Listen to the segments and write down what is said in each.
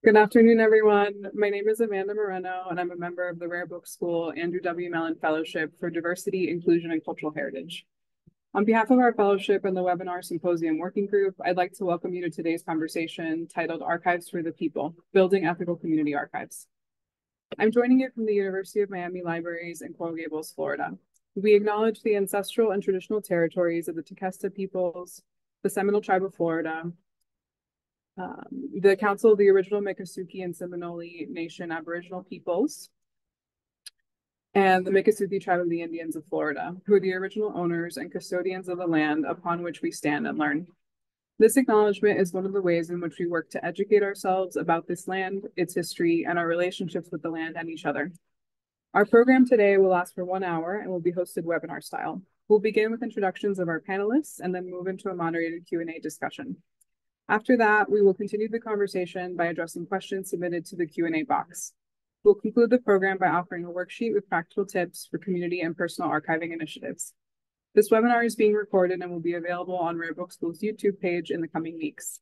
Good afternoon, everyone. My name is Amanda Moreno, and I'm a member of the Rare Book School Andrew W. Mellon Fellowship for Diversity, Inclusion, and Cultural Heritage. On behalf of our fellowship and the webinar symposium working group, I'd like to welcome you to today's conversation titled Archives for the People, Building Ethical Community Archives. I'm joining you from the University of Miami Libraries in Coral Gables, Florida. We acknowledge the ancestral and traditional territories of the Tequesta peoples, the Seminole Tribe of Florida, the Council of the Original Miccosukee and Seminole Nation Aboriginal Peoples, and the Miccosukee Tribe of the Indians of Florida, who are the original owners and custodians of the land upon which we stand and learn. This acknowledgement is one of the ways in which we work to educate ourselves about this land, its history, and our relationships with the land and each other. Our program today will last for 1 hour and will be hosted webinar style. We'll begin with introductions of our panelists and then move into a moderated Q&A discussion. After that, we will continue the conversation by addressing questions submitted to the Q&A box. We'll conclude the program by offering a worksheet with practical tips for community and personal archiving initiatives. This webinar is being recorded and will be available on Rare Book School's YouTube page in the coming weeks.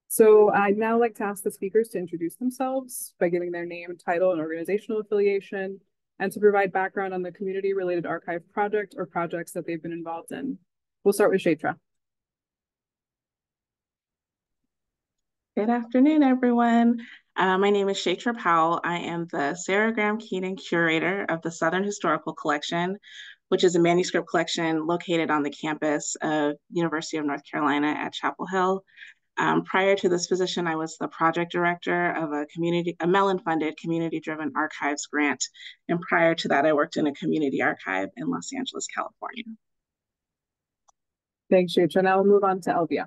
So I'd now like to ask the speakers to introduce themselves by giving their name, title, and organizational affiliation, and to provide background on the community-related archive project or projects that they've been involved in. We'll start with Chaitra. Good afternoon, everyone. My name is Chaitra Powell. I am the Sarah Graham Keating Curator of the Southern Historical Collection, which is a manuscript collection located on the campus of University of North Carolina at Chapel Hill. Prior to this position, I was the project director of a Mellon-funded community-driven archives grant. And prior to that, I worked in a community archive in Los Angeles, California. Thanks, Chaitra. Now we'll move on to Elvia.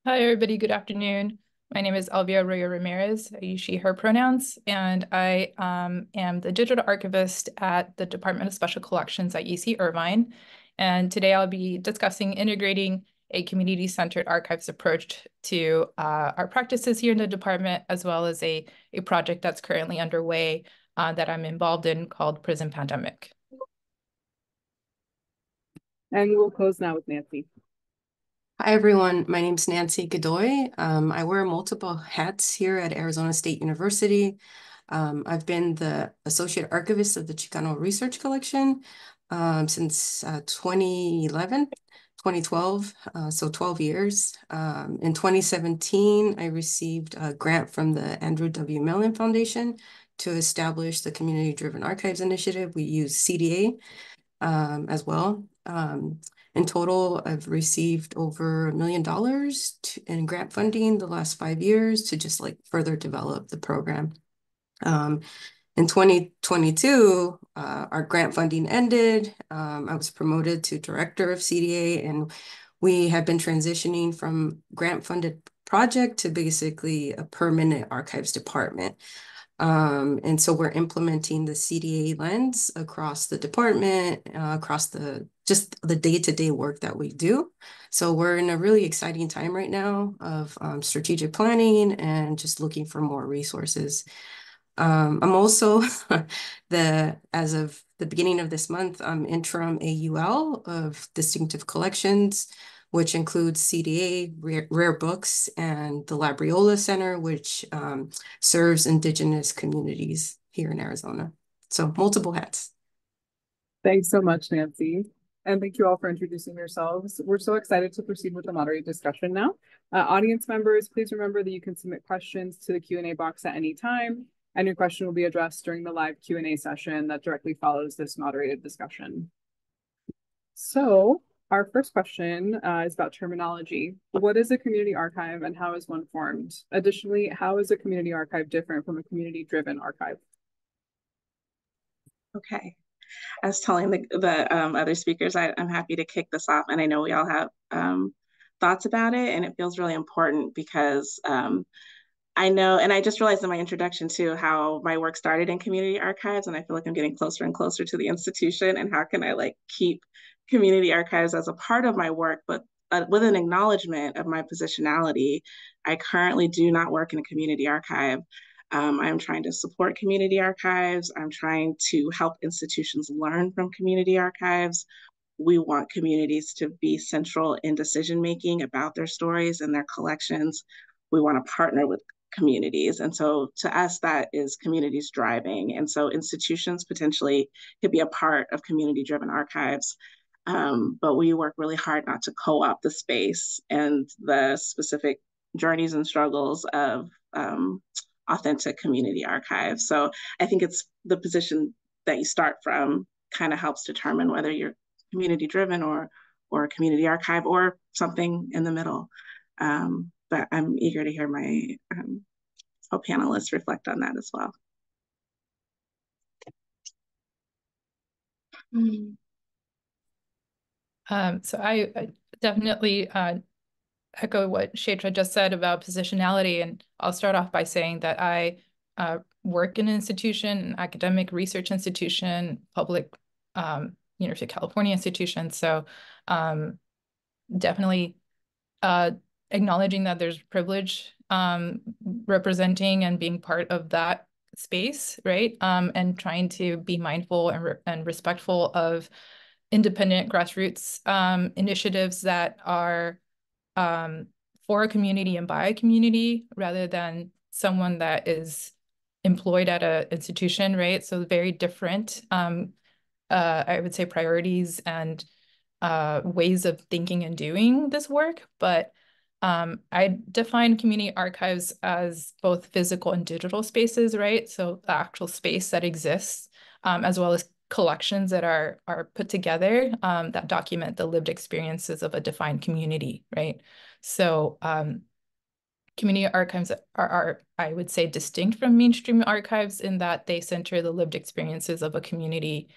Hi, everybody. Good afternoon. My name is Elvia Arroyo Ramirez. I use she, her pronouns, and I am the digital archivist at the Department of Special Collections at UC Irvine. And today I'll be discussing integrating a community-centered archives approach to our practices here in the department, as well as a project that's currently underway that I'm involved in called Prison Pandemic. And we'll close now with Nancy. Hi, everyone. My name is Nancy Godoy. I wear multiple hats here at Arizona State University. I've been the Associate Archivist of the Chicano Research Collection since 2011, 2012, so 12 years. In 2017, I received a grant from the Andrew W. Mellon Foundation to establish the Community-Driven Archives Initiative. We use CDA as well. In total, I've received over $1 million in grant funding the last 5 years to just further develop the program. In 2022, our grant funding ended. I was promoted to director of CDA, and we have been transitioning from grant-funded project to basically a permanent archives department. And so we're implementing the CDA lens across the department, across just the day-to-day work that we do. So we're in a really exciting time right now of strategic planning and just looking for more resources. I'm also as of the beginning of this month, I'm interim AUL of Distinctive Collections, which includes CDA, Rare Books, and the Labriola Center, which serves Indigenous communities here in Arizona. So multiple hats. Thanks so much, Nancy. And thank you all for introducing yourselves. We're so excited to proceed with the moderated discussion now. Audience members, please remember that you can submit questions to the Q&A box at any time, and your question will be addressed during the live Q&A session that directly follows this moderated discussion. So, our first question is about terminology. What is a community archive and how is one formed? Additionally, how is a community archive different from a community-driven archive? Okay. I was telling the other speakers, I'm happy to kick this off, and I know we all have thoughts about it, and it feels really important because I know, and I just realized in my introduction too, how my work started in community archives, and I feel like I'm getting closer and closer to the institution, and how can I keep community archives as a part of my work, but with an acknowledgement of my positionality. I currently do not work in a community archive. I'm trying to support community archives. I'm trying to help institutions learn from community archives. we want communities to be central in decision-making about their stories and their collections. We want to partner with communities. And so to us, that is communities driving. And so institutions potentially could be a part of community-driven archives. But we work really hard not to co-opt the space and the specific journeys and struggles of authentic community archives. So I think it's the position that you start from kind of helps determine whether you're community driven or a community archive or something in the middle. But I'm eager to hear my panelists reflect on that as well. So I definitely echo what Chaitra just said about positionality, and I'll start off by saying that I work in an institution, an academic research institution, public University of California institution. So definitely acknowledging that there's privilege representing and being part of that space, right? And trying to be mindful and respectful of independent grassroots initiatives that are for a community and by a community rather than someone that is employed at an institution, right? So very different, I would say, priorities and ways of thinking and doing this work. But I define community archives as both physical and digital spaces, right? So the actual space that exists, as well as collections that are put together that document the lived experiences of a defined community, right? So community archives are, I would say, distinct from mainstream archives in that they center the lived experiences of a community.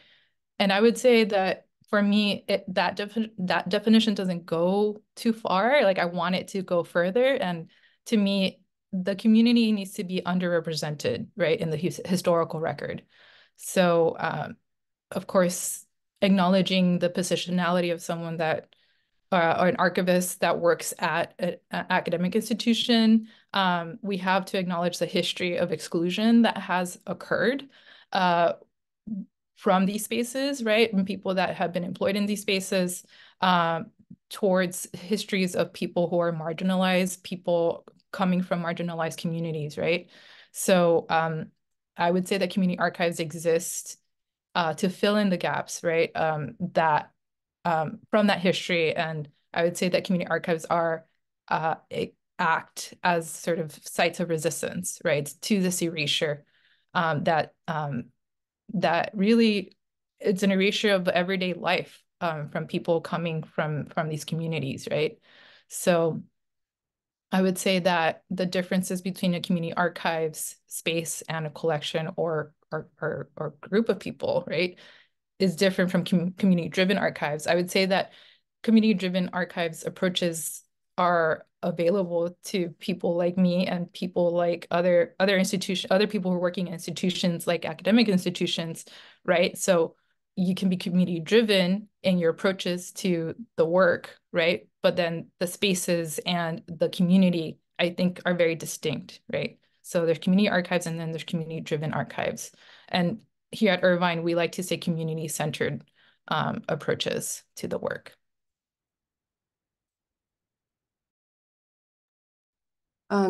And I would say that for me, that definition doesn't go too far. Like I want it to go further. And to me, the community needs to be underrepresented, right, in the historical record. So of course, acknowledging the positionality of someone that or an archivist that works at an academic institution, we have to acknowledge the history of exclusion that has occurred from these spaces, right? And people that have been employed in these spaces towards histories of people who are marginalized, people coming from marginalized communities, right? So I would say that community archives exist to fill in the gaps, right? That from that history. And I would say that community archives are act as sort of sites of resistance, right, to this erasure that really it's an erasure of everyday life from people coming from these communities, right? So I would say that the differences between a community archives space and a collection or group of people, right, is different from community-driven archives. I would say that community-driven archives approaches are available to people like me and people like other people who are working in institutions like academic institutions, right? So you can be community-driven in your approaches to the work, right? But then the spaces and the community, I think, are very distinct, right? So there's community archives and then there's community-driven archives. And here at Irvine, we like to say community-centered approaches to the work.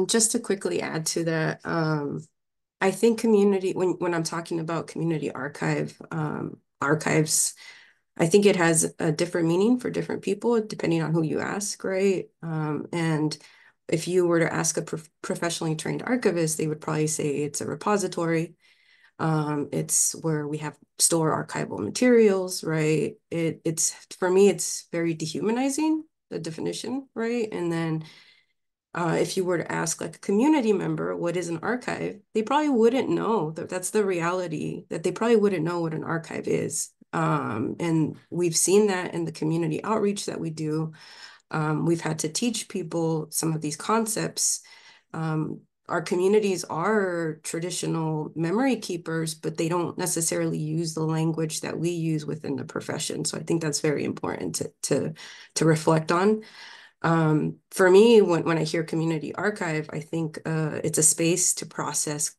Just to quickly add to that, I think community, when I'm talking about community archives, I think it has a different meaning for different people, depending on who you ask, right? And if you were to ask a professionally trained archivist, they would probably say it's a repository. It's where we have store archival materials, right? It's for me, it's very dehumanizing, the definition, right? And then if you were to ask like a community member, what is an archive? They probably wouldn't know. That's the reality, that they probably wouldn't know what an archive is. And we've seen that in the community outreach that we do. We've had to teach people some of these concepts. Our communities are traditional memory keepers, but they don't necessarily use the language that we use within the profession. So I think that's very important to reflect on. For me, when I hear community archive, I think it's a space to process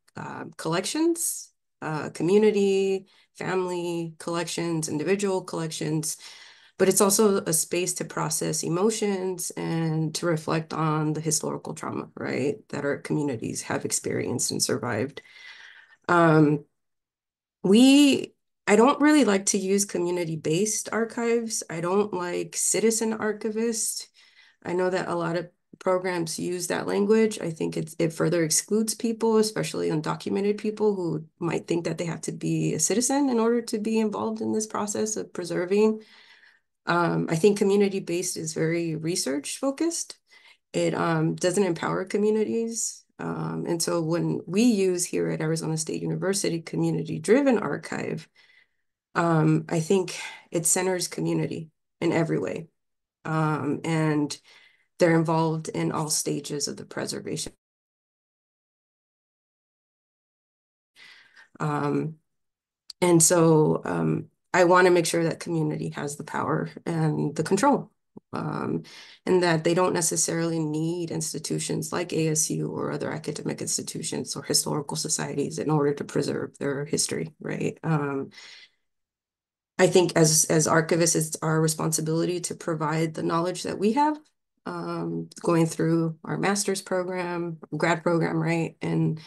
collections, community, family collections, individual collections, but it's also a space to process emotions and to reflect on the historical trauma, right, that our communities have experienced and survived. Um, I don't really like to use community-based archives. I don't like citizen archivist. I know that a lot of programs use that language. I think it further excludes people, especially undocumented people who might think that they have to be a citizen in order to be involved in this process of preserving. I think community-based is very research-focused. It doesn't empower communities. And so when we use here at Arizona State University community-driven archive, I think it centers community in every way. And they're involved in all stages of the preservation. And so I want to make sure that community has the power and the control, and that they don't necessarily need institutions like ASU or other academic institutions or historical societies in order to preserve their history, right? I think as archivists, it's our responsibility to provide the knowledge that we have, going through our master's program, grad program, right? And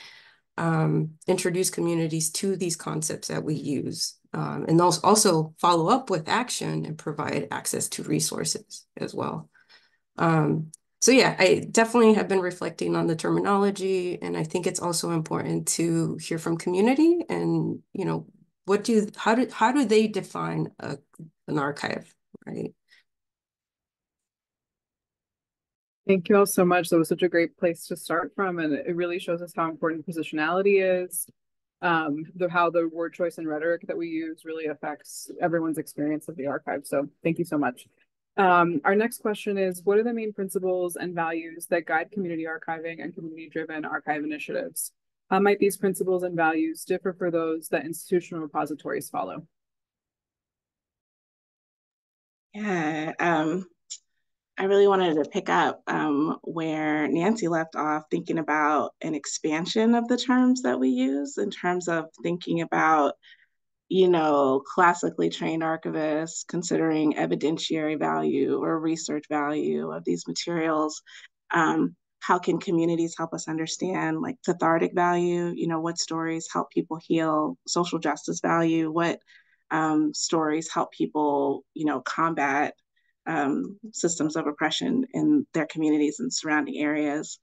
introduce communities to these concepts that we use, and also follow up with action and provide access to resources as well. So yeah, I definitely have been reflecting on the terminology, and I think it's also important to hear from community and, you know, how do they define an archive, right? Thank you all so much. That was such a great place to start from, and it really shows us how important positionality is, how the word choice and rhetoric that we use really affects everyone's experience of the archive. So thank you so much. Our next question is, what are the main principles and values that guide community archiving and community-driven archive initiatives? How might these principles and values differ for those that institutional repositories follow? Yeah, I really wanted to pick up where Nancy left off, thinking about an expansion of the terms that we use in terms of thinking about, you know, classically trained archivists considering evidentiary value or research value of these materials. How can communities help us understand like cathartic value? You know, what stories help people heal? Social justice value? What stories help people, you know, combat systems of oppression in their communities and surrounding areas?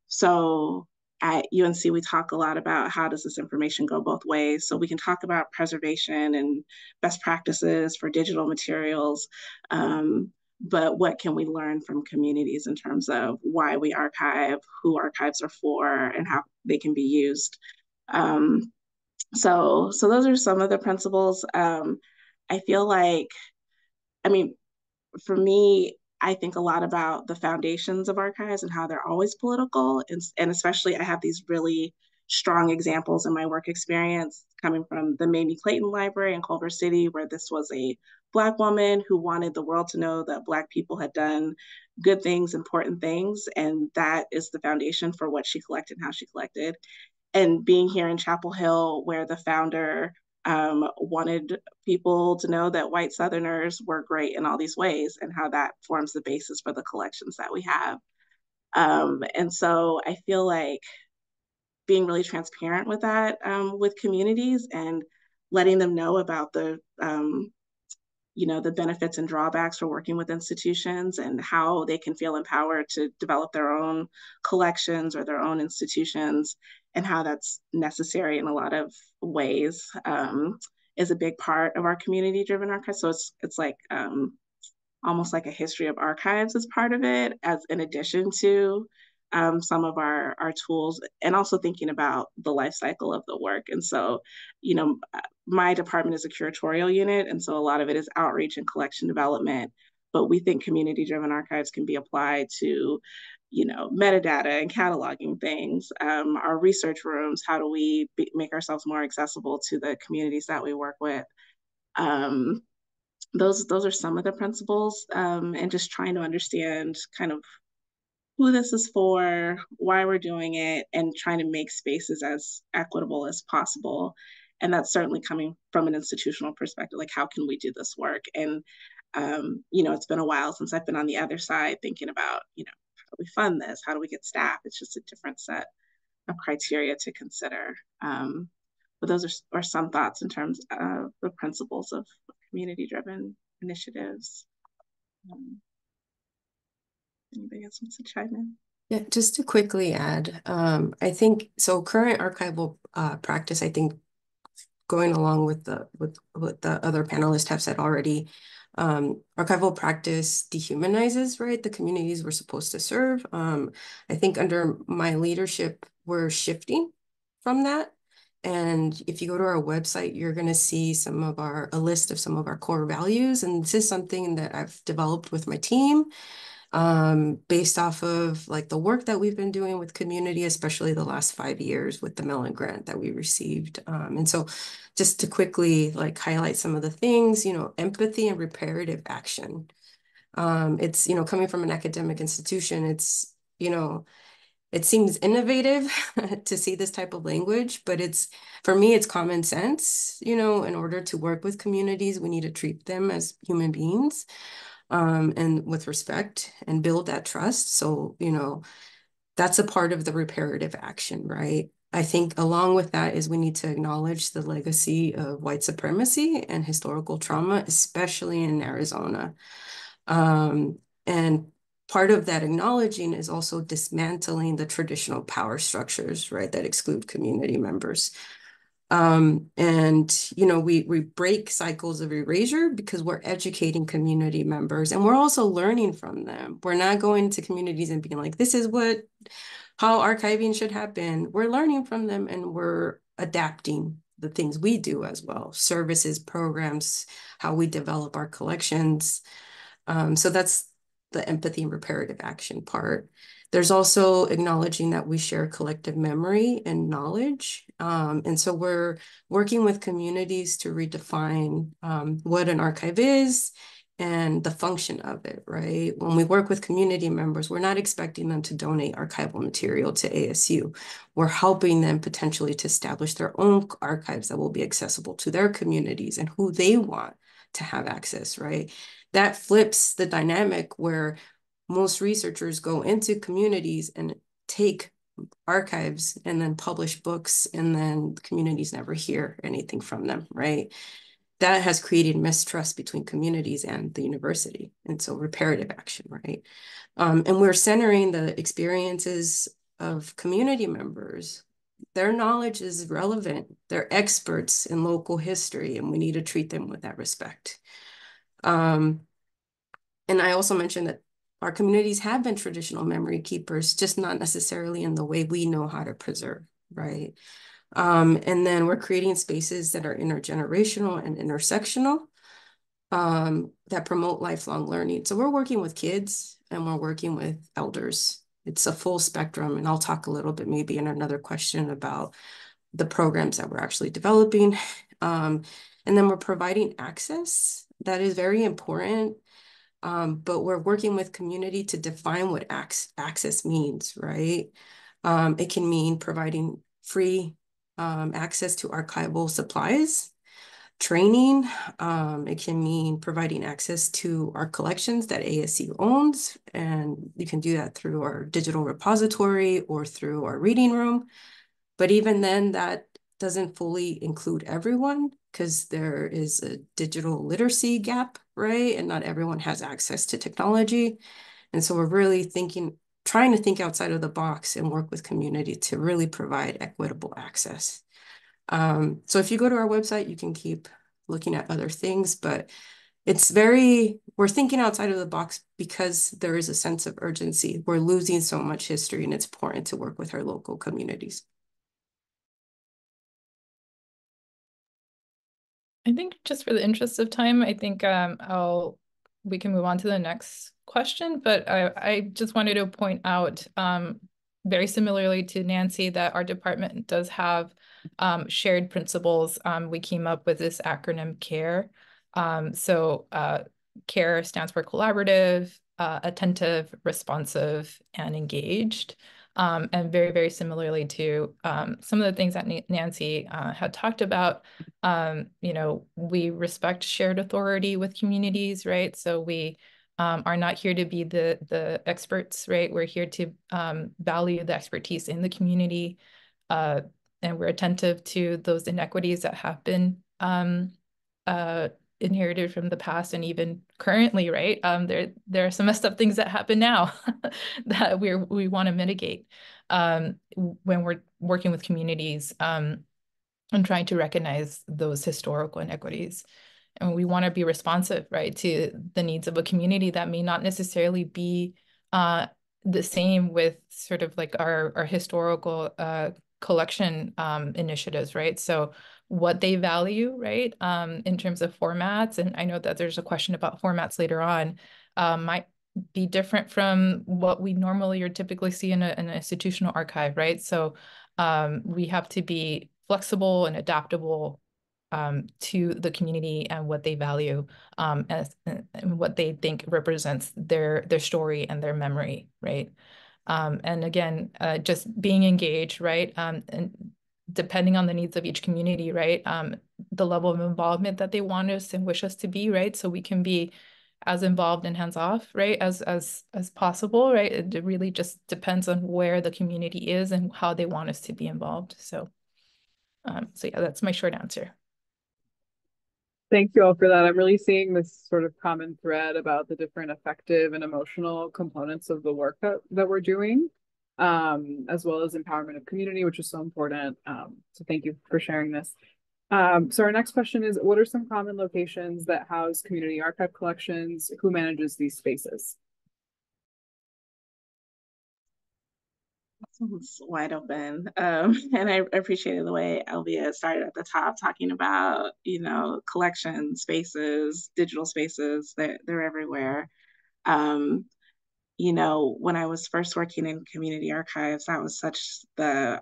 So at UNC, we talk a lot about how does this information go both ways. So we can talk about preservation and best practices for digital materials, but what can we learn from communities in terms of why we archive, who archives are for, and how they can be used. So those are some of the principles. I feel like, I mean, for me, I think a lot about the foundations of archives and how they're always political. And especially, I have these really strong examples in my work experience coming from the Mamie Clayton Library in Culver City, where this was a Black woman who wanted the world to know that Black people had done good things, important things. And that is the foundation for what she collected and how she collected. And being here in Chapel Hill, where the founder wanted people to know that white Southerners were great in all these ways and how that forms the basis for the collections that we have. And so I feel like being really transparent with that with communities and letting them know about the you know, the benefits and drawbacks for working with institutions and how they can feel empowered to develop their own collections or their own institutions, and how that's necessary in a lot of ways, is a big part of our community-driven archives. So it's like almost like a history of archives as part of it, as in addition to some of our tools, and also thinking about the life cycle of the work. And so, you know, my department is a curatorial unit, and so a lot of it is outreach and collection development. But we think community-driven archives can be applied to, you know, metadata and cataloging things. Our research rooms, how do we make ourselves more accessible to the communities that we work with? Those are some of the principles, and just trying to understand kind of who this is for, why we're doing it, and trying to make spaces as equitable as possible. And that's certainly coming from an institutional perspective, like how can we do this work? And, it's been a while since I've been on the other side thinking about, how do we fund this? How do we get staff? It's just a different set of criteria to consider. But those are some thoughts in terms of the principles of community-driven initiatives. Anybody else wants to chime in? Yeah, just to quickly add, I think so current archival practice, I think going along with what the other panelists have said already, archival practice dehumanizes, right, the communities we're supposed to serve. I think under my leadership, we're shifting from that. And if you go to our website, you're going to see a list of some of our core values. And this is something that I've developed with my team, based off of like the work that we've been doing with community, especially the last 5 years with the Mellon grant that we received. And so just to quickly like highlight some of the things, empathy and reparative action. It's, coming from an academic institution, it's, it seems innovative to see this type of language, but for me, it's common sense. In order to work with communities, we need to treat them as human beings, and with respect and build that trust. So, that's a part of the reparative action, right? I think along with that is we need to acknowledge the legacy of white supremacy and historical trauma, especially in Arizona. And part of that acknowledging is also dismantling the traditional power structures, right, that exclude community members. And, we break cycles of erasure because we're educating community members and we're also learning from them. We're not going to communities and being like, this is how archiving should happen. We're learning from them and we're adapting the things we do as well, services, programs, how we develop our collections. So that's the empathy and reparative action part. There's also acknowledging that we share collective memory and knowledge. And so we're working with communities to redefine what an archive is and the function of it, right? When we work with community members, we're not expecting them to donate archival material to ASU. We're helping them potentially to establish their own archives that will be accessible to their communities and who they want to have access, right? That flips the dynamic where most researchers go into communities and take archives and then publish books and then communities never hear anything from them, right? That has created mistrust between communities and the university. And so reparative action, right? And we're centering the experiences of community members. Their knowledge is relevant. They're experts in local history, and we need to treat them with that respect. And I also mentioned that our communities have been traditional memory keepers, just not necessarily in the way we know how to preserve, right? And then we're creating spaces that are intergenerational and intersectional, that promote lifelong learning. So we're working with kids and we're working with elders. It's a full spectrum. And I'll talk a little bit maybe in another question about the programs that we're actually developing. And then we're providing access. That is very important. But we're working with community to define what access means, right? It can mean providing free access to archival supplies, training. It can mean providing access to our collections that ASU owns, and you can do that through our digital repository or through our reading room. But even then, that doesn't fully include everyone because there is a digital literacy gap, right? And not everyone has access to technology. And so we're really trying to think outside of the box and work with community to really provide equitable access. So if you go to our website, you can keep looking at other things, but we're thinking outside of the box because there is a sense of urgency. We're losing so much history and it's important to work with our local communities. I think just for the interest of time, I think we can move on to the next question, but I just wanted to point out very similarly to Nancy that our department does have shared principles. We came up with this acronym CARE. So CARE stands for collaborative, attentive, responsive, and engaged. And very, very similarly to some of the things that Nancy had talked about, you know, we respect shared authority with communities, right? So we are not here to be the experts, right? We're here to value the expertise in the community, and we're attentive to those inequities that have been inherited from the past and even currently, right? There are some messed up things that happen now that we want to mitigate when we're working with communities and trying to recognize those historical inequities. And we want to be responsive, right, to the needs of a community that may not necessarily be the same with sort of like our historical collection initiatives, right? So what they value, right, in terms of formats, and I know that there's a question about formats later on, might be different from what we normally or typically see in an institutional archive, right? So we have to be flexible and adaptable to the community and what they value and what they think represents their story and their memory, right? And again, just being engaged, right? And depending on the needs of each community, right? The level of involvement that they want us and wish us to be, right? So we can be as involved and hands-off, right, as possible, right? It really just depends on where the community is and how they want us to be involved. So, so yeah, that's my short answer. Thank you all for that. I'm really seeing this sort of common thread about the different affective and emotional components of the work that we're doing, as well as empowerment of community, which is so important. So thank you for sharing this. So our next question is, what are some common locations that house community archive collections? Who manages these spaces? It's wide open. And I appreciated the way Elvia started at the top talking about, you know, collection spaces, digital spaces, they're everywhere. You know, when I was first working in community archives, that was such the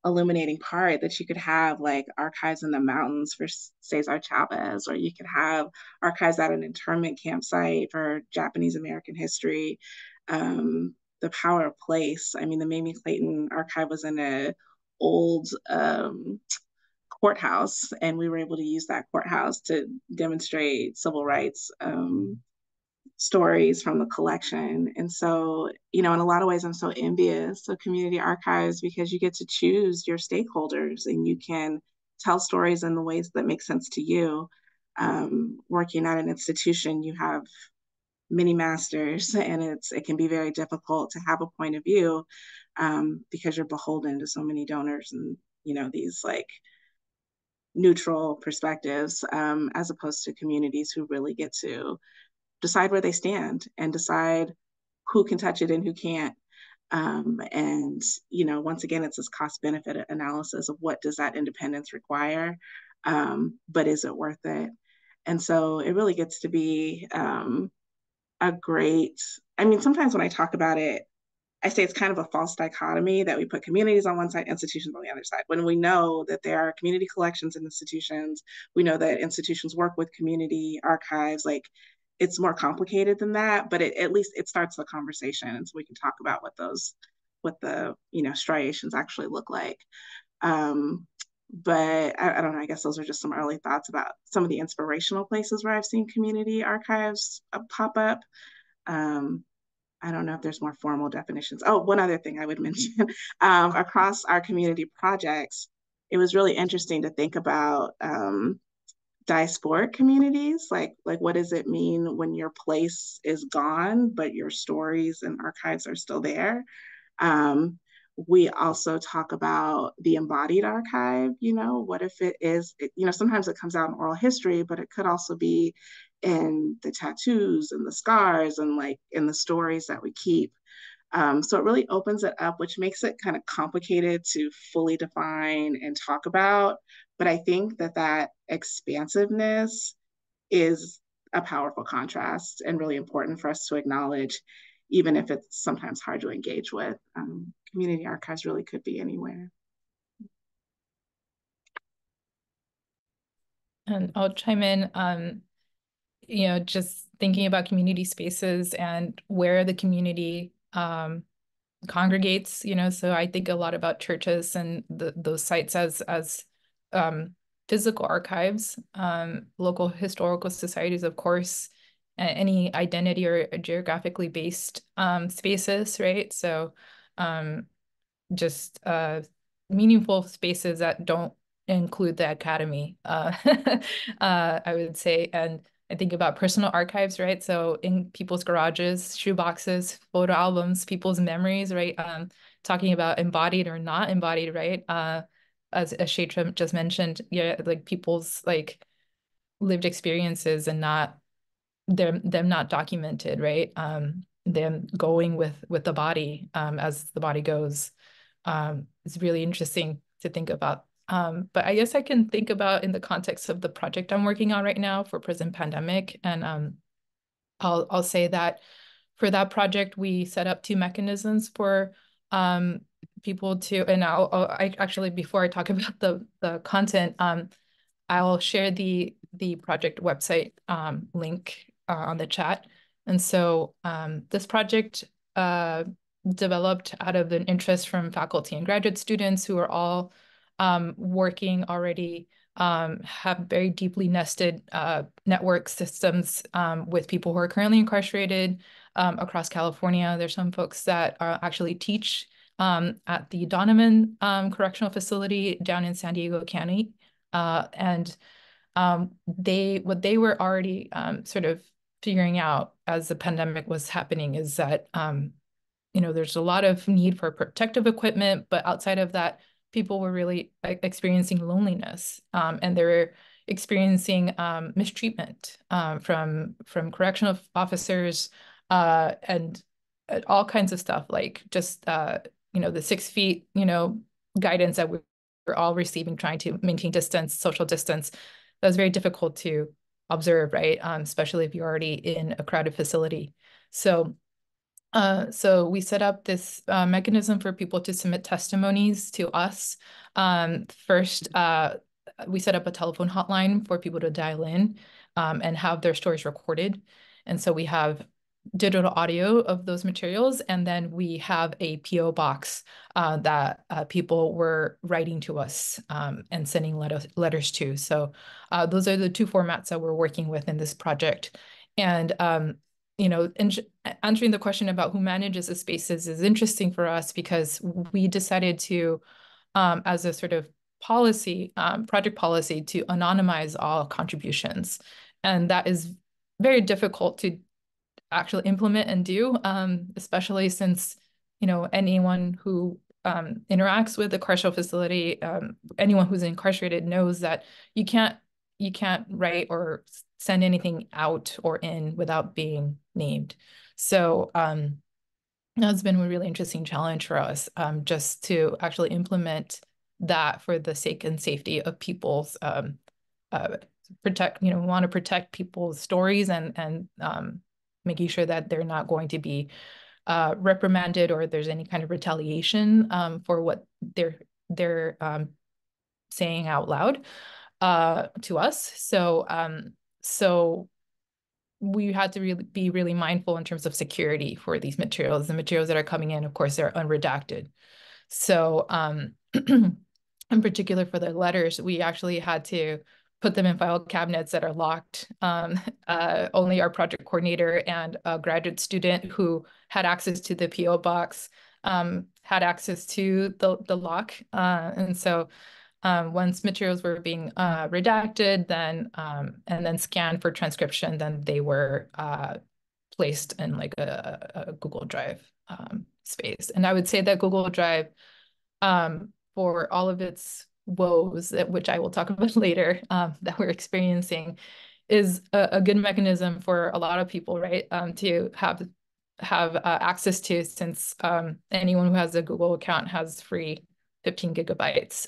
illuminating part that you could have like archives in the mountains for Cesar Chavez, or you could have archives at an internment campsite for Japanese American history. The power of place. I mean, the Mamie Clayton archive was in an old courthouse, and we were able to use that courthouse to demonstrate civil rights stories from the collection. And so, you know, in a lot of ways, I'm so envious of community archives because you get to choose your stakeholders and you can tell stories in the ways that make sense to you. Working at an institution, you have many masters, and it can be very difficult to have a point of view because you're beholden to so many donors and, you know, these like neutral perspectives, as opposed to communities who really get to decide where they stand and decide who can touch it and who can't. And, you know, once again, it's this cost benefit analysis of what does that independence require, but is it worth it? And so it really gets to be a great, I mean, sometimes when I talk about it, I say it's kind of a false dichotomy that we put communities on one side, institutions on the other side. When we know that there are community collections in institutions, we know that institutions work with community archives, like it's more complicated than that, but at least it starts the conversation. And so we can talk about what the, you know, striations actually look like. But I don't know, I guess those are just some early thoughts about some of the inspirational places where I've seen community archives pop up. I don't know if there's more formal definitions. Oh, one other thing I would mention, across our community projects, it was really interesting to think about diasporic communities, like what does it mean when your place is gone, but your stories and archives are still there? We also talk about the embodied archive, you know, what if it is, you know, sometimes it comes out in oral history, but it could also be in the tattoos and the scars and like in the stories that we keep. So it really opens it up, which makes it kind of complicated to fully define and talk about. But I think that expansiveness is a powerful contrast and really important for us to acknowledge, even if it's sometimes hard to engage with. Community archives really could be anywhere. And I'll chime in, you know, just thinking about community spaces and where the community congregates, so I think a lot about churches and those sites as physical archives, local historical societies, of course, any identity or geographically based spaces, right? So just meaningful spaces that don't include the academy, I would say. And I think about personal archives, right? So in people's garages, shoe boxes, photo albums, people's memories, right? Talking about embodied or not embodied, right? As Shatra just mentioned, yeah, like people's like lived experiences and not them not documented, right? Them going with the body as the body goes. It's really interesting to think about. But I guess I can think about in the context of the project I'm working on right now for Prison Pandemic. And I'll say that for that project, we set up two mechanisms for people to, and I actually, before I talk about the content, I'll share the project website link on the chat. And so this project developed out of an interest from faculty and graduate students who are all working already, have very deeply nested network systems with people who are currently incarcerated across California. There's some folks that actually teach at the Donovan Correctional Facility down in San Diego County. And what they were already sort of figuring out as the pandemic was happening is that there's a lot of need for protective equipment, but outside of that, people were really experiencing loneliness, and they were experiencing mistreatment from correctional officers and all kinds of stuff, like just the 6 feet guidance that we're all receiving, trying to maintain distance, social distance. That was very difficult to observe, right? Especially if you're already in a crowded facility. So we set up this mechanism for people to submit testimonies to us. First, we set up a telephone hotline for people to dial in and have their stories recorded. And so we have digital audio of those materials, and then we have a PO box that people were writing to us and sending letters to. So those are the two formats that we're working with in this project. And answering the question about who manages the spaces is interesting for us because we decided to, as a sort of policy, project policy, to anonymize all contributions. And that is very difficult to actually implement and do, especially since, anyone who interacts with the carceral facility, anyone who's incarcerated knows that you can't write or send anything out or in without being named. So that's been a really interesting challenge for us, just to actually implement that for the sake and safety of people's want to protect people's stories and making sure that they're not going to be reprimanded or there's any kind of retaliation for what they're saying out loud to us. So we had to be really mindful in terms of security for these materials. The materials that are coming in, of course, they're unredacted. So in particular for the letters, we actually had to put them in file cabinets that are locked. Only our project coordinator and a graduate student who had access to the PO box had access to the lock. And so once materials were being redacted, then and then scanned for transcription, then they were placed in like a Google Drive space. And I would say that Google Drive, for all of its woes, which I will talk about later, that we're experiencing, is a good mechanism for a lot of people, right? To have access to, since anyone who has a Google account has free 15 gigabytes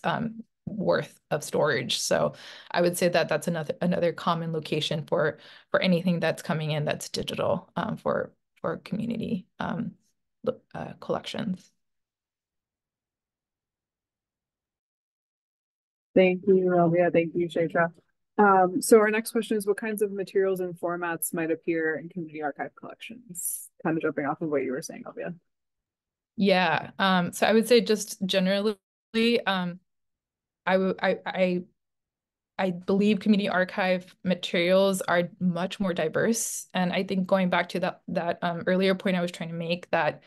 worth of storage. So I would say that that's another common location for anything that's coming in that's digital for community collections. Thank you, Elvia. Thank you, Shatra. So our next question is, what kinds of materials and formats might appear in community archive collections? Kind of jumping off of what you were saying, Elvia. Yeah. So I would say just generally, I believe community archive materials are much more diverse. And I think going back to that earlier point I was trying to make, that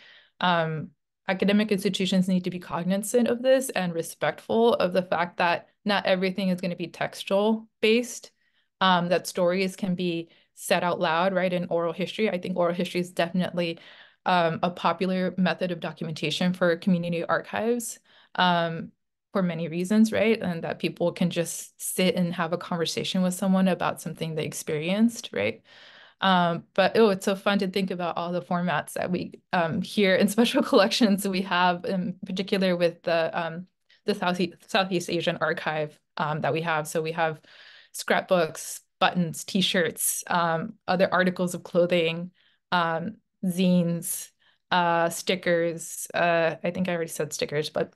academic institutions need to be cognizant of this and respectful of the fact that not everything is going to be textual based, that stories can be said out loud, right? In oral history, I think oral history is definitely a popular method of documentation for community archives. For many reasons, right? And that people can just sit and have a conversation with someone about something they experienced, right? But oh, it's so fun to think about all the formats that we here in special collections we have, in particular with the Southeast Asian archive that we have. So we have scrapbooks, buttons, T-shirts, other articles of clothing, zines, stickers. I think I already said stickers, but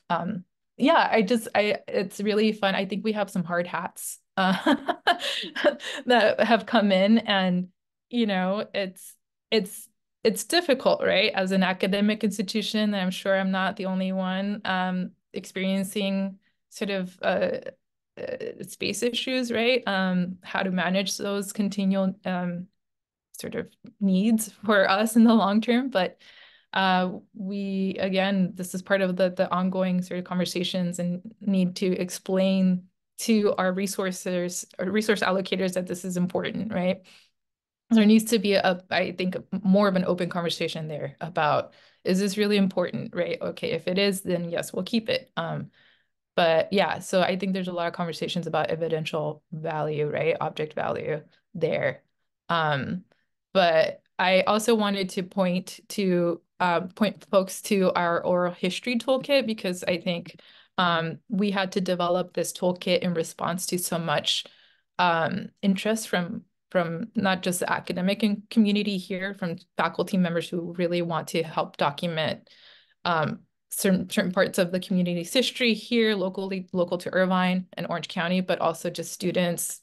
yeah, it's really fun. I think we have some hard hats that have come in, and you know, it's difficult, right? As an academic institution, I'm sure I'm not the only one experiencing sort of space issues, right? How to manage those continual sort of needs for us in the long term, but we again, this is part of the ongoing sort of conversations and need to explain to our resources or resource allocators that this is important, right? There needs to be I think more of an open conversation there about, is this really important, right? Okay, if it is, then yes, we'll keep it. But yeah, so I think there's a lot of conversations about evidential value, right? Object value there. But I also wanted to point folks to our oral history toolkit, because I think we had to develop this toolkit in response to so much interest from not just the academic community here, from faculty members who really want to help document certain parts of the community's history here, local to Irvine and Orange County, but also just students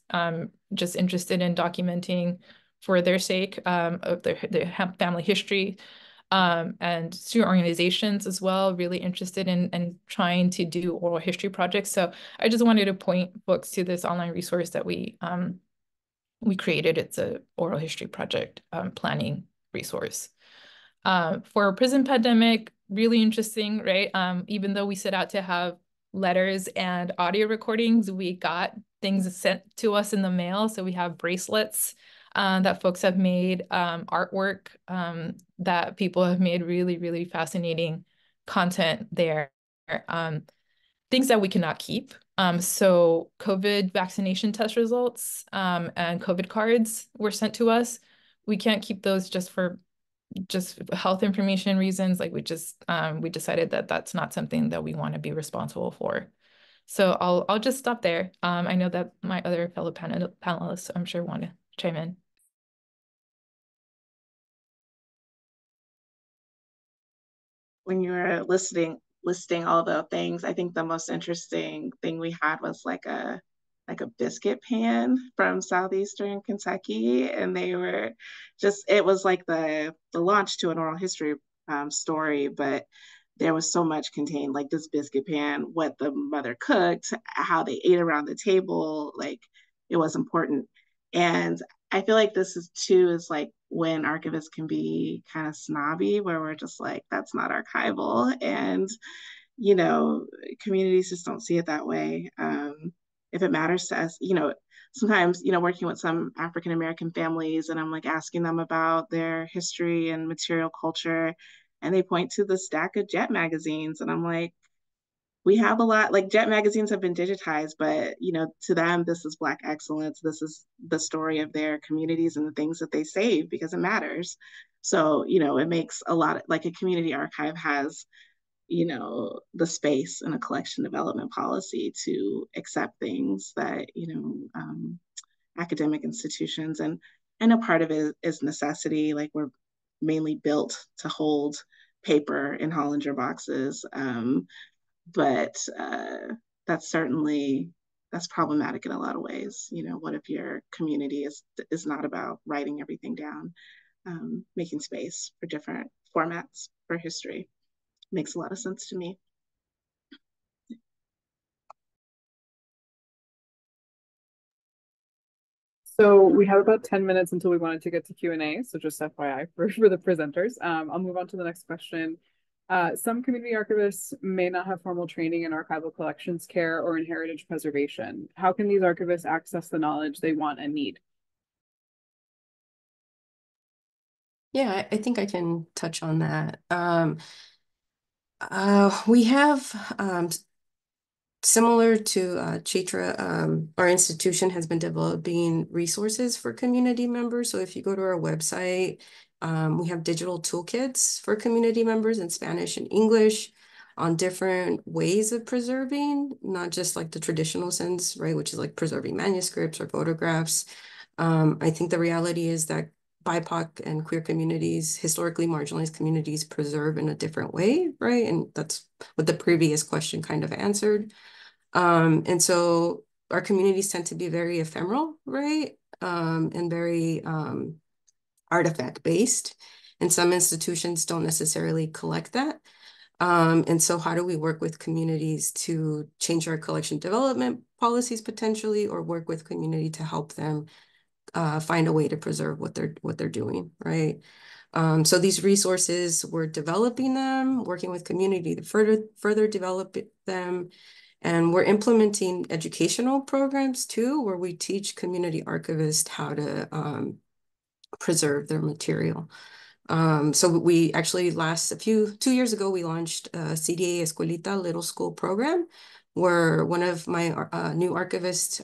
just interested in documenting for their sake of their family history, and student organizations as well, really interested in trying to do oral history projects. So I just wanted to point folks to this online resource that we created. It's a oral history project planning resource. For prison pandemic, really interesting, right? Even though we set out to have letters and audio recordings, we got things sent to us in the mail. So we have bracelets that folks have made, artwork that people have made, really, really fascinating content there. Things that we cannot keep. So COVID vaccination test results and COVID cards were sent to us. We can't keep those just for health information reasons. Like we decided that that's not something that we want to be responsible for. So I'll just stop there. I know that my other fellow panelists, I'm sure, want to chime in. When you were listing all the things, I think the most interesting thing we had was like a biscuit pan from southeastern Kentucky, and they were just, it was like the launch to an oral history story, but there was so much contained, like this biscuit pan, what the mother cooked, how they ate around the table, like it was important. And I feel like this is too, is like when archivists can be kind of snobby, where we're just like, that's not archival. And, you know, communities just don't see it that way. If it matters to us, you know, sometimes, you know, working with some African American families, and I'm like asking them about their history and material culture, and they point to the stack of Jet magazines, and I'm like, we have a lot, like Jet magazines have been digitized, but you know, to them, this is Black excellence. This is the story of their communities and the things that they save because it matters. So, you know, it makes a lot of, like a community archive has, you know, the space and a collection development policy to accept things that, you know, academic institutions, and I know part of it is necessity. Like we're mainly built to hold paper in Hollinger boxes. But that's certainly, that's problematic in a lot of ways. You know, what if your community is not about writing everything down, making space for different formats for history. makes a lot of sense to me. So we have about 10 minutes until we wanted to get to Q&A. So just FYI for the presenters. I'll move on to the next question. Some community archivists may not have formal training in archival collections care or in heritage preservation. How can these archivists access the knowledge they want and need? Yeah, I think I can touch on that. We have similar to Chaitra, our institution has been developing resources for community members. So if you go to our website, we have digital toolkits for community members in Spanish and English on different ways of preserving, not just like the traditional sense, right, which is like preserving manuscripts or photographs. I think the reality is that BIPOC and queer communities, historically marginalized communities, preserve in a different way, right? And that's what the previous question kind of answered. And so our communities tend to be very ephemeral, right? And very artifact based. And some institutions don't necessarily collect that. And so how do we work with communities to change our collection development policies potentially, or work with community to help them find a way to preserve what they're doing, right? So these resources, we're developing them, working with community to further develop them. And we're implementing educational programs too, where we teach community archivists how to preserve their material. So we actually 2 years ago, we launched a CDA Escuelita Little School program, where one of my new archivists,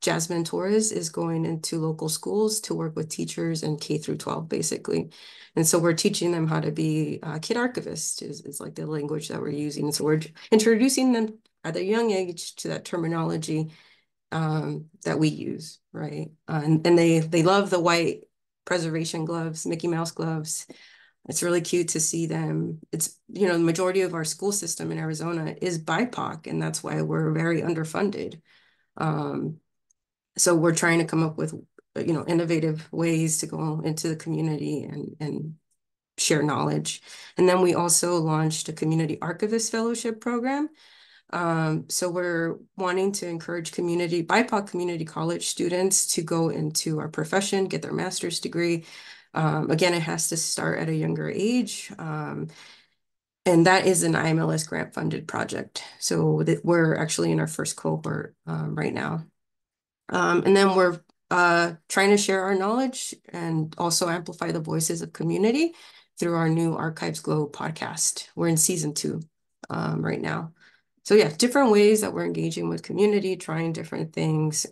Jasmine Torres, is going into local schools to work with teachers in K through 12, basically. And so we're teaching them how to be kid archivists is like the language that we're using. And so we're introducing them at a young age to that terminology that we use, right? And they love the white preservation gloves, Mickey Mouse gloves. It's really cute to see them. It's, the majority of our school system in Arizona is BIPOC, and that's why we're very underfunded. So we're trying to come up with, innovative ways to go into the community and share knowledge. And then we also launched a community archivist fellowship program. So we're wanting to encourage BIPOC community college students to go into our profession, get their master's degree. Again, it has to start at a younger age. And that is an IMLS grant funded project. So we're actually in our first cohort right now. And then we're trying to share our knowledge and also amplify the voices of community through our new Archives Glow podcast. We're in season 2 right now. So yeah, different ways that we're engaging with community, trying different things.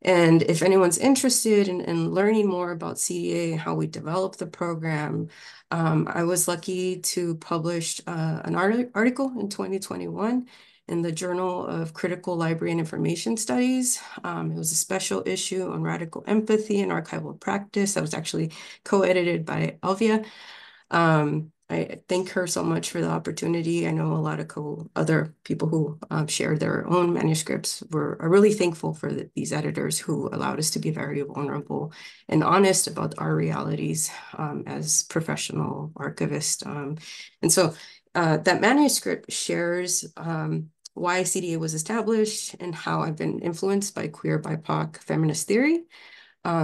And if anyone's interested in learning more about CDA, how we develop the program, I was lucky to publish an article in 2021 in the Journal of Critical Library and Information Studies. It was a special issue on radical empathy and archival practice that was actually co-edited by Elvia. I thank her so much for the opportunity. I know a lot of other people who shared their own manuscripts are really thankful for these editors who allowed us to be very vulnerable and honest about our realities as professional archivists. And so that manuscript shares why CDA was established and how I've been influenced by queer BIPOC feminist theory.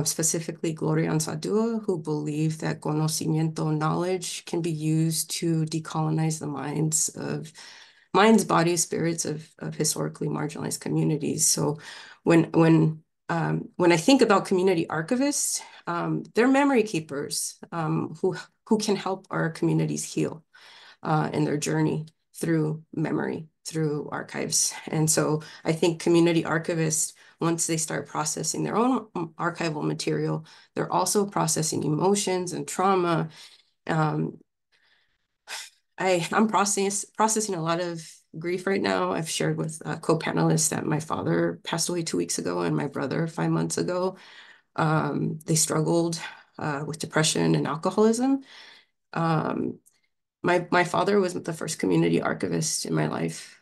Specifically Gloria Anzaldúa, who believed that conocimiento, knowledge, can be used to decolonize the minds, bodies, spirits of historically marginalized communities. So when I think about community archivists, they're memory keepers who can help our communities heal in their journey through memory, through archives. And so I think community archivists, once they start processing their own archival material, they're also processing emotions and trauma. I'm processing a lot of grief right now. I've shared with co-panelists that my father passed away 2 weeks ago and my brother 5 months ago. They struggled with depression and alcoholism. My father was the first community archivist in my life.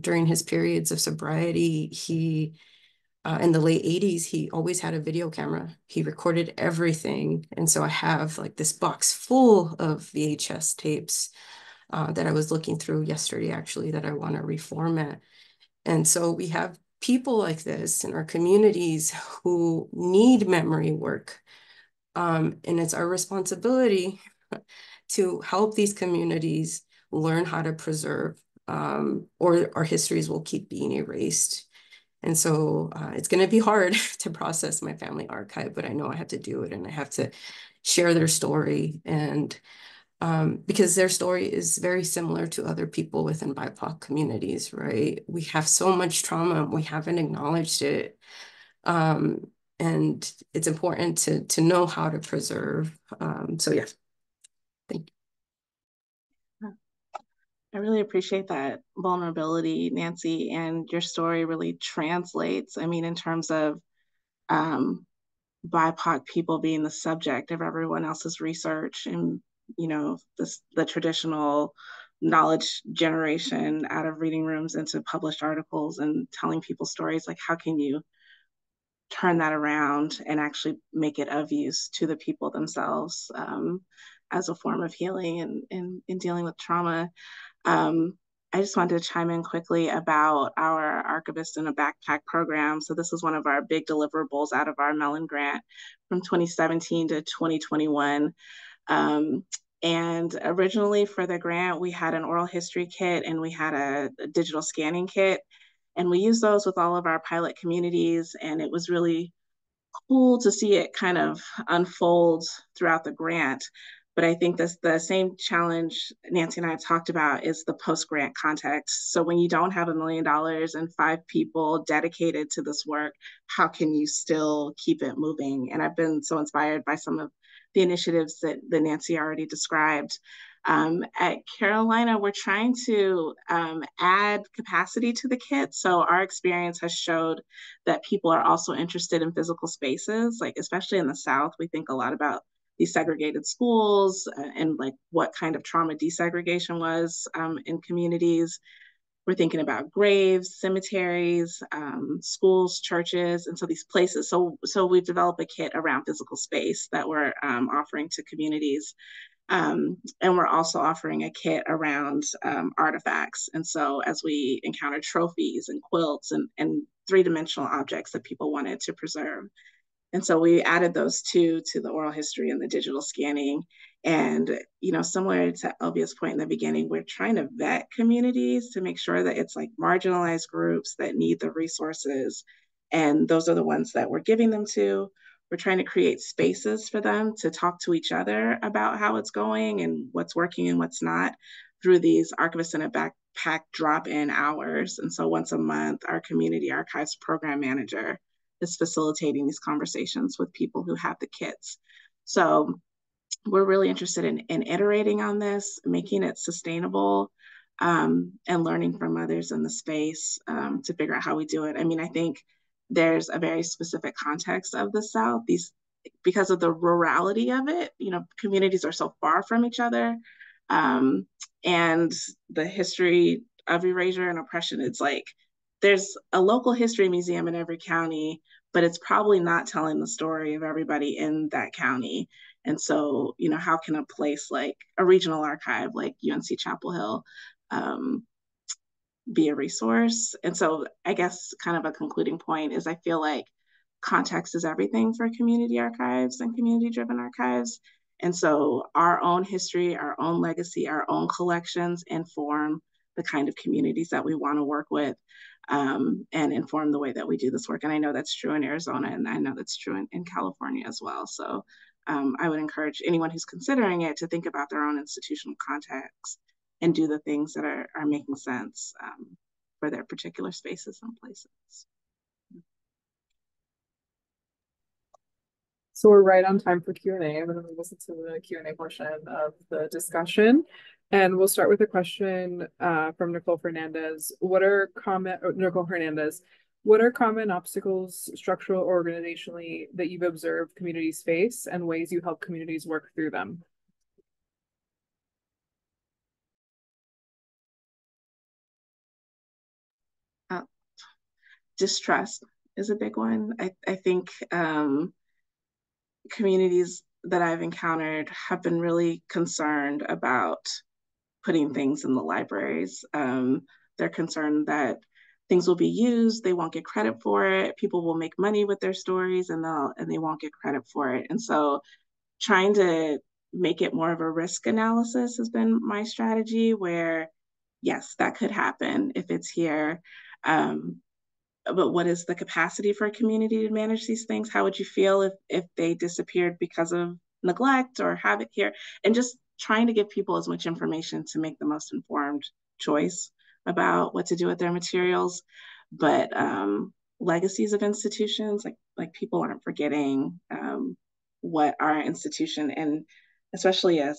During his periods of sobriety, in the late 80s, he always had a video camera. He recorded everything. And so I have like this box full of VHS tapes that I was looking through yesterday, actually, that I want to reformat. And so we have people like this in our communities who need memory work. And it's our responsibility to help these communities learn how to preserve, or our histories will keep being erased. And so it's going to be hard to process my family archive, but I know I have to do it, and I have to share their story. And because their story is very similar to other people within BIPOC communities, right? We have so much trauma, we haven't acknowledged it. And it's important to know how to preserve. So yeah, thank you. I really appreciate that vulnerability, Nancy, and your story really translates. I mean, in terms of BIPOC people being the subject of everyone else's research, and the traditional knowledge generation out of reading rooms into published articles and telling people stories. Like, how can you turn that around and actually make it of use to the people themselves, as a form of healing and in dealing with trauma? I just wanted to chime in quickly about our Archivist in a Backpack program. So this is one of our big deliverables out of our Mellon grant from 2017 to 2021. And originally for the grant, we had an oral history kit and we had a digital scanning kit. And we used those with all of our pilot communities. And it was really cool to see it kind of unfold throughout the grant. But I think that's the same challenge Nancy and I have talked about is the post-grant context. So when you don't have $1 million and 5 people dedicated to this work, how can you still keep it moving? And I've been so inspired by some of the initiatives that Nancy already described. At Carolina, we're trying to add capacity to the kit. So our experience has showed that people are also interested in physical spaces, like especially in the South. We think a lot about these segregated schools and like what kind of trauma desegregation was in communities. We're thinking about graves, cemeteries, schools, churches, and so these places. So we've developed a kit around physical space that we're offering to communities. And we're also offering a kit around artifacts. And so as we encounter trophies and quilts and three-dimensional objects that people wanted to preserve. And so we added those two to the oral history and the digital scanning. And, similar to Elvia's point in the beginning, we're trying to vet communities to make sure that it's like marginalized groups that need the resources. And those are the ones that we're giving them to. We're trying to create spaces for them to talk to each other about how it's going and what's working and what's not through these Archivists in a Backpack drop-in hours. And so once a month, our community archives program manager is facilitating these conversations with people who have the kits. So we're really interested in iterating on this, making it sustainable, and learning from others in the space to figure out how we do it. I mean, I think there's a very specific context of the South. Because of the rurality of it, communities are so far from each other. And the history of erasure and oppression, it's like, there's a local history museum in every county, but it's probably not telling the story of everybody in that county. And so, how can a place like a regional archive like UNC Chapel Hill be a resource? And so I guess kind of a concluding point is I feel like context is everything for community archives and community-driven archives. And so our own history, our own legacy, our own collections inform the kind of communities that we want to work with, and inform the way that we do this work. And I know that's true in Arizona, and I know that's true in California as well. So I would encourage anyone who's considering it to think about their own institutional context and do the things that are making sense for their particular spaces and places. So we're right on time for Q&A. I'm going to listen to the Q&A portion of the discussion. And we'll start with a question from Nicole Hernandez. What are common obstacles, structural or organizationally, that you've observed communities face and ways you help communities work through them? Distrust is a big one. I think communities that I've encountered have been really concerned about putting things in the libraries. They're concerned that things will be used, they won't get credit for it, people will make money with their stories and they won't get credit for it. And so trying to make it more of a risk analysis has been my strategy, where yes, that could happen if it's here. But what is the capacity for a community to manage these things? How would you feel if they disappeared because of neglect or have it here? And just trying to give people as much information to make the most informed choice about what to do with their materials. But legacies of institutions, like people aren't forgetting what our institution, and especially a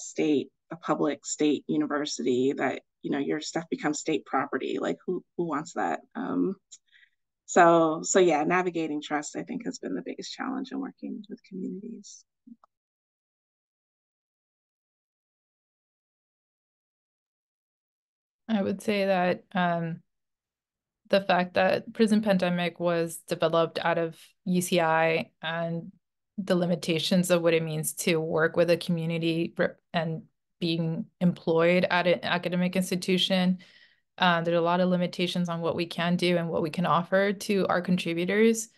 public state university, that your stuff becomes state property. Like who wants that? So yeah, navigating trust, I think, has been the biggest challenge in working with communities. I would say that the fact that Prison Pandemic was developed out of UCI and the limitations of what it means to work with a community and being employed at an academic institution. There's a lot of limitations on what we can do and what we can offer to our contributors.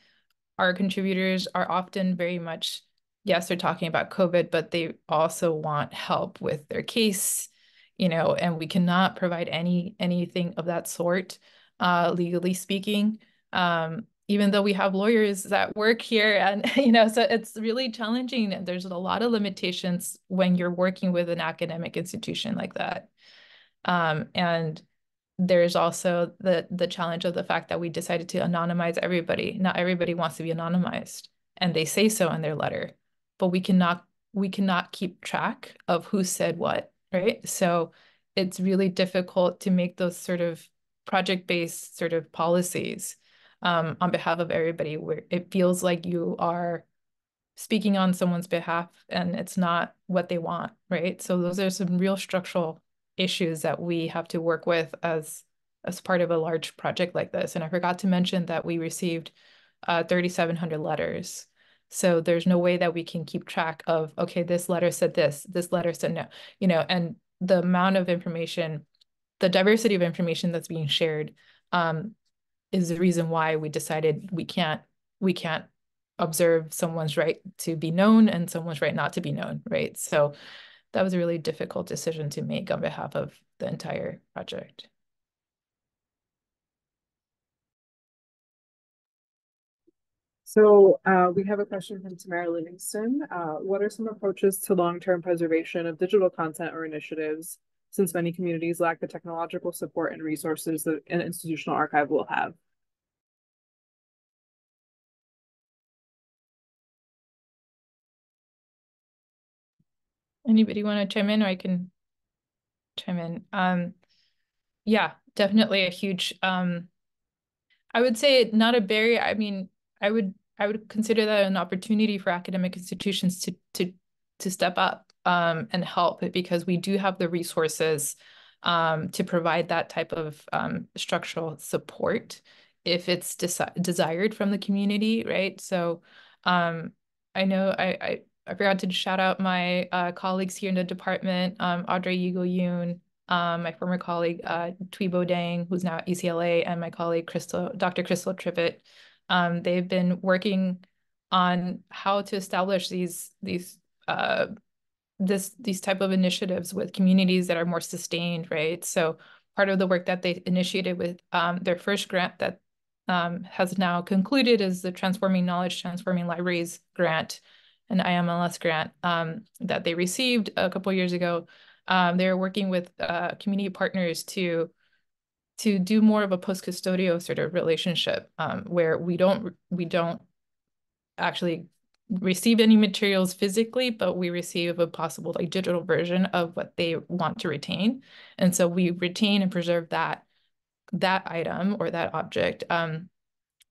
Our contributors are often very much, yes, they're talking about COVID, but they also want help with their case, and we cannot provide anything of that sort, legally speaking. Even though we have lawyers that work here, and so it's really challenging. There's a lot of limitations when you're working with an academic institution like that. And there's also the challenge of the fact that we decided to anonymize everybody. Not everybody wants to be anonymized, and they say so in their letter, but we cannot keep track of who said what, right? So it's really difficult to make those sort of project-based sort of policies on behalf of everybody, where it feels like you are speaking on someone's behalf and it's not what they want, right? So those are some real structural issues that we have to work with as part of a large project like this. And I forgot to mention that we received 3,700 letters. So there's no way that we can keep track of, okay, this letter said this letter said no, and the amount of information, the diversity of information that's being shared is the reason why we decided we can't observe someone's right to be known and someone's right not to be known, right? So that was a really difficult decision to make on behalf of the entire project. So we have a question from Tamara Livingston. What are some approaches to long-term preservation of digital content or initiatives, since many communities lack the technological support and resources that an institutional archive will have? Anybody want to chime in, or I can chime in? Yeah, definitely a huge, I would say not a barrier. I mean, I would consider that an opportunity for academic institutions to step up and help, because we do have the resources to provide that type of structural support if it's desired from the community, right? So I know I forgot to shout out my colleagues here in the department, Audrey Yigo-Yoon, my former colleague, Twibo Dang, who's now at UCLA, and my colleague, Dr. Crystal Tribbett. They've been working on how to establish these type of initiatives with communities that are more sustained, right? So part of the work that they initiated with their first grant that has now concluded is the Transforming Knowledge, Transforming Libraries grant, an IMLS grant that they received a couple of years ago. They're working with community partners to do more of a post-custodial sort of relationship, where we don't actually receive any materials physically, but we receive a possible digital version of what they want to retain. And so we retain and preserve that item or that object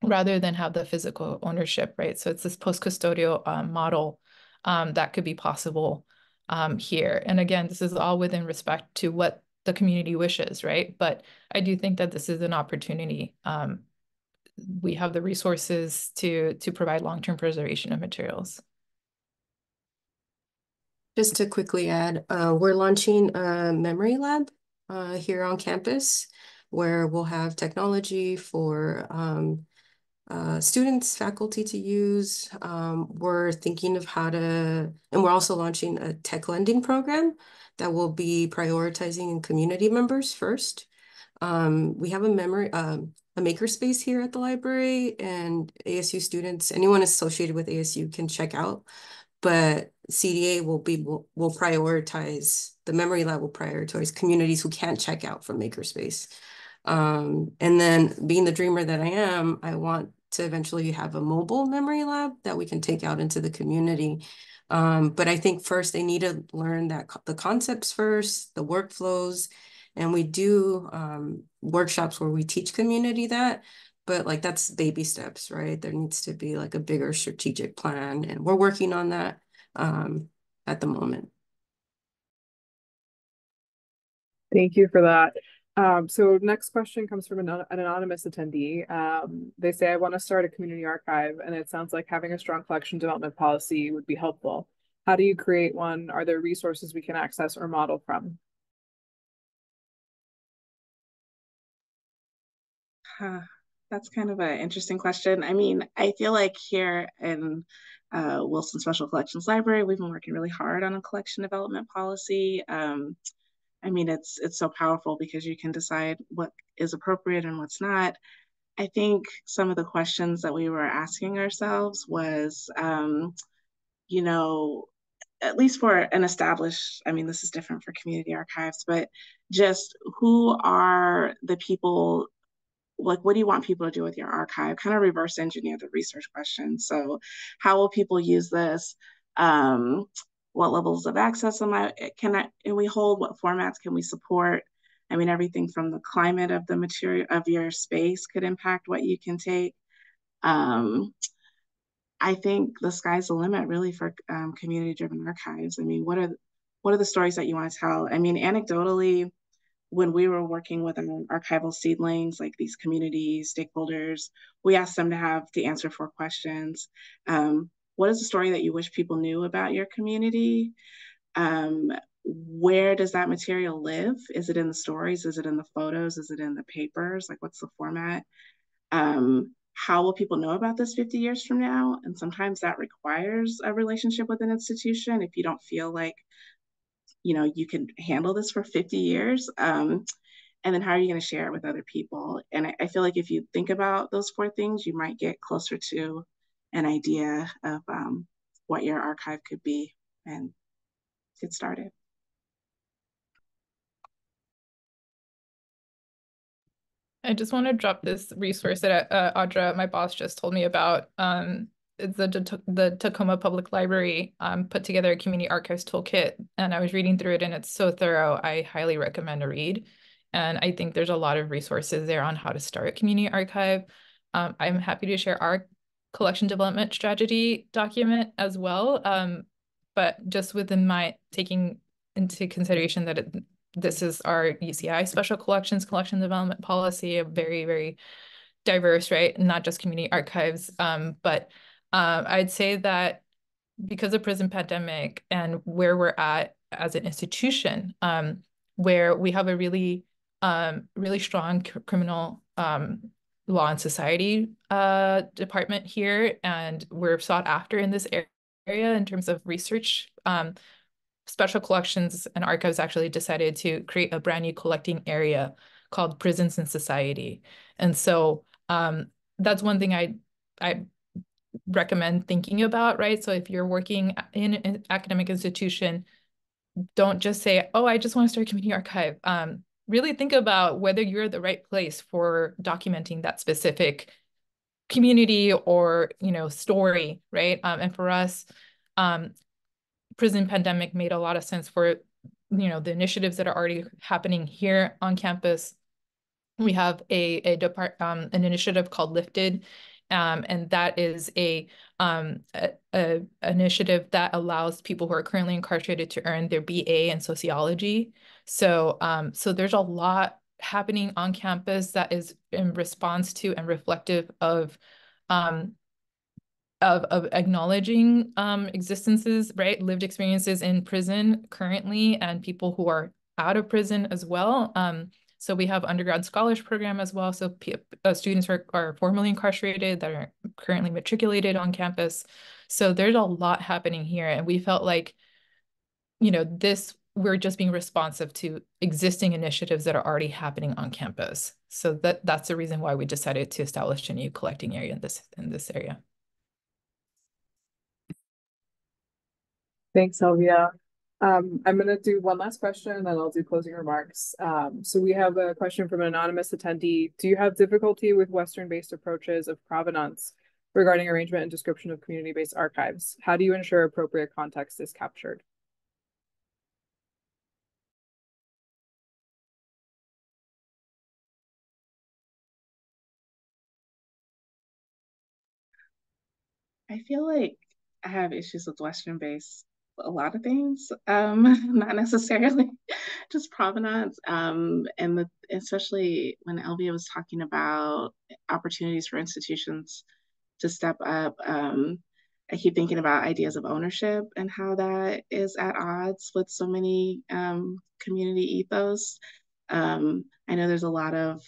rather than have the physical ownership, right? So it's this post-custodial model that could be possible here. And again, this is all within respect to what the community wishes, right? But I do think that this is an opportunity. We have the resources to provide long-term preservation of materials. Just to quickly add, we're launching a memory lab here on campus, where we'll have technology for students, faculty to use. We're thinking of how to, and we're also launching a tech lending program that will be prioritizing community members first. We have a makerspace here at the library, and ASU students, anyone associated with ASU can check out. But CDA will prioritize, the Memory Lab will prioritize communities who can't check out from Makerspace. And then being the dreamer that I am, I want to eventually have a mobile memory lab that we can take out into the community. But I think first they need to learn the concepts first, the workflows, and we do workshops where we teach community that, but like that's baby steps, right? There needs to be like a bigger strategic plan, and we're working on that at the moment. Thank you for that. So next question comes from an anonymous attendee. They say, I want to start a community archive, and it sounds like having a strong collection development policy would be helpful. How do you create one? Are there resources we can access or model from? That's kind of an interesting question. I mean, I feel like here in Wilson Special Collections Library, we've been working really hard on a collection development policy. I mean, it's so powerful because you can decide what is appropriate and what's not. I think some of the questions that we were asking ourselves was, you know, at least for an established, I mean, this is different for community archives, but just who are the people, like, what do you want people to do with your archive? Kind of reverse engineer the research question. So how will people use this? What levels of access can we hold? What formats can we support? I mean, everything from the climate of the material of your space could impact what you can take. I think the sky's the limit really for community-driven archives. I mean, what are the stories that you want to tell? I mean, anecdotally, when we were working with archival seedlings, like these community stakeholders, we asked them to answer 4 questions. What is the story that you wish people knew about your community? Where does that material live? Is it in the stories? Is it in the photos? Is it in the papers? Like, what's the format? How will people know about this 50 years from now? And sometimes that requires a relationship with an institution if you don't feel like you can handle this for 50 years. And then how are you going to share it with other people? And I feel like if you think about those 4 things, you might get closer to an idea of what your archive could be and get started. I just want to drop this resource that Audra, my boss, just told me about. It's the Tacoma Public Library put together a community archives toolkit, and I was reading through it, and it's so thorough. I highly recommend a read. And I think there's a lot of resources there on how to start a community archive. I'm happy to share our collection development strategy document as well. But just within my taking into consideration that this is our UCI special collections collection development policy, a very, very diverse, right? Not just community archives. But I'd say that because of prison pandemic and where we're at as an institution, where we have a really, really strong criminal law and society department here, and we're sought after in this area in terms of research. Special Collections and Archives actually decided to create a brand new collecting area called Prisons and Society. And so that's one thing I recommend thinking about, right? So if you're working in an academic institution, don't just say, oh, I just want to start a community archive. Really think about whether you're the right place for documenting that specific community or, story, right? And for us, prison pandemic made a lot of sense for, the initiatives that are already happening here on campus. We have an initiative called Lifted, and that is a initiative that allows people who are currently incarcerated to earn their BA in sociology. So there's a lot happening on campus that is in response to and reflective of acknowledging existences, right? Lived experiences in prison currently, and people who are out of prison as well. So we have undergrad scholarship program as well. So students are formerly incarcerated that are currently matriculated on campus. So there's a lot happening here. And we felt like, you know, we're just being responsive to existing initiatives that are already happening on campus. So that's the reason why we decided to establish a new collecting area in this area. Thanks, Sylvia. I'm going to do one last question and then I'll do closing remarks. So we have a question from an anonymous attendee. Do you have difficulty with Western-based approaches of provenance regarding arrangement and description of community-based archives? How do you ensure appropriate context is captured? I feel like I have issues with Western-based a lot of things, not necessarily just provenance. And especially when Elvia was talking about opportunities for institutions to step up, I keep thinking about ideas of ownership and how that is at odds with so many community ethos. I know there's a lot of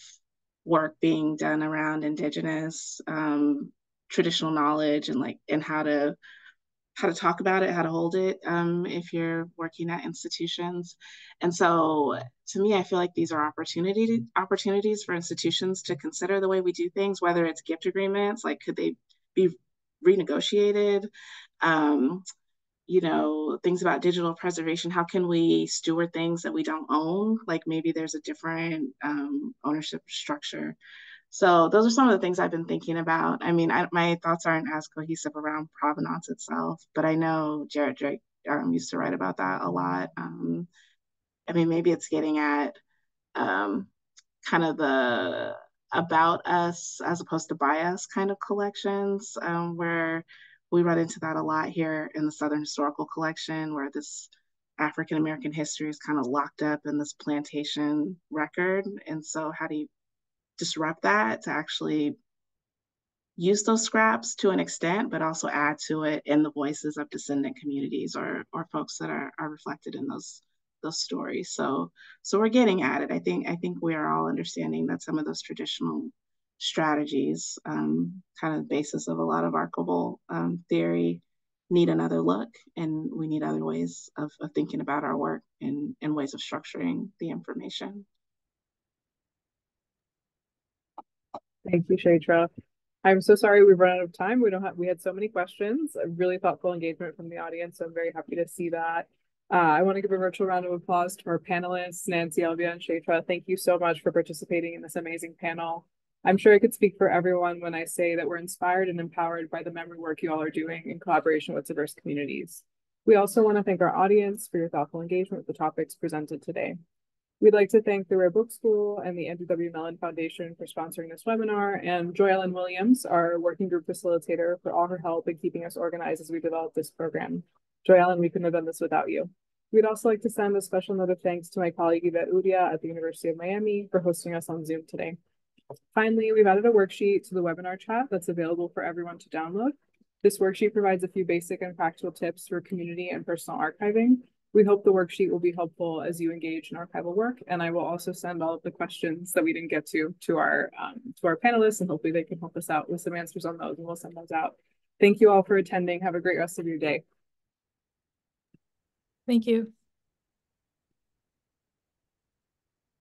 work being done around Indigenous traditional knowledge and how to talk about it, how to hold it if you're working at institutions. And so to me, I feel like these are opportunities for institutions to consider the way we do things, whether it's gift agreements, like could they be renegotiated? You know, things about digital preservation, how can we steward things that we don't own? Like maybe there's a different ownership structure. So those are some of the things I've been thinking about. I mean, my thoughts aren't as cohesive around provenance itself, but I know Jared Drake used to write about that a lot. I mean, maybe it's getting at kind of the about us as opposed to by us kind of collections, where we run into that a lot here in the Southern Historical Collection, where this African American history is kind of locked up in this plantation record. And so how do you disrupt that to actually use those scraps to an extent, but also add to it in the voices of descendant communities or folks that are reflected in those stories. So we're getting at it. I think we are all understanding that some of those traditional strategies, kind of the basis of a lot of archival theory, need another look, and we need other ways of thinking about our work and ways of structuring the information. Thank you, Chaitra. I'm so sorry we've run out of time. We had so many questions, a really thoughtful engagement from the audience. So I'm very happy to see that. I want to give a virtual round of applause to our panelists, Nancy, Elvia, and Chaitra. Thank you so much for participating in this amazing panel. I'm sure I could speak for everyone when I say that we're inspired and empowered by the memory work you all are doing in collaboration with diverse communities. We also want to thank our audience for your thoughtful engagement with the topics presented today. We'd like to thank the Rare Book School and the Andrew W. Mellon Foundation for sponsoring this webinar, and Joy Ellen Williams, our working group facilitator, for all her help in keeping us organized as we develop this program. Joy Ellen, we couldn't have done this without you. We'd also like to send a special note of thanks to my colleague Yvette Udia at the University of Miami for hosting us on Zoom today. Finally, we've added a worksheet to the webinar chat that's available for everyone to download. This worksheet provides a few basic and practical tips for community and personal archiving. We hope the worksheet will be helpful as you engage in archival work, and I will also send all of the questions that we didn't get to our panelists, and hopefully they can help us out with some answers on those, and we'll send those out. Thank you all for attending. Have a great rest of your day. Thank you.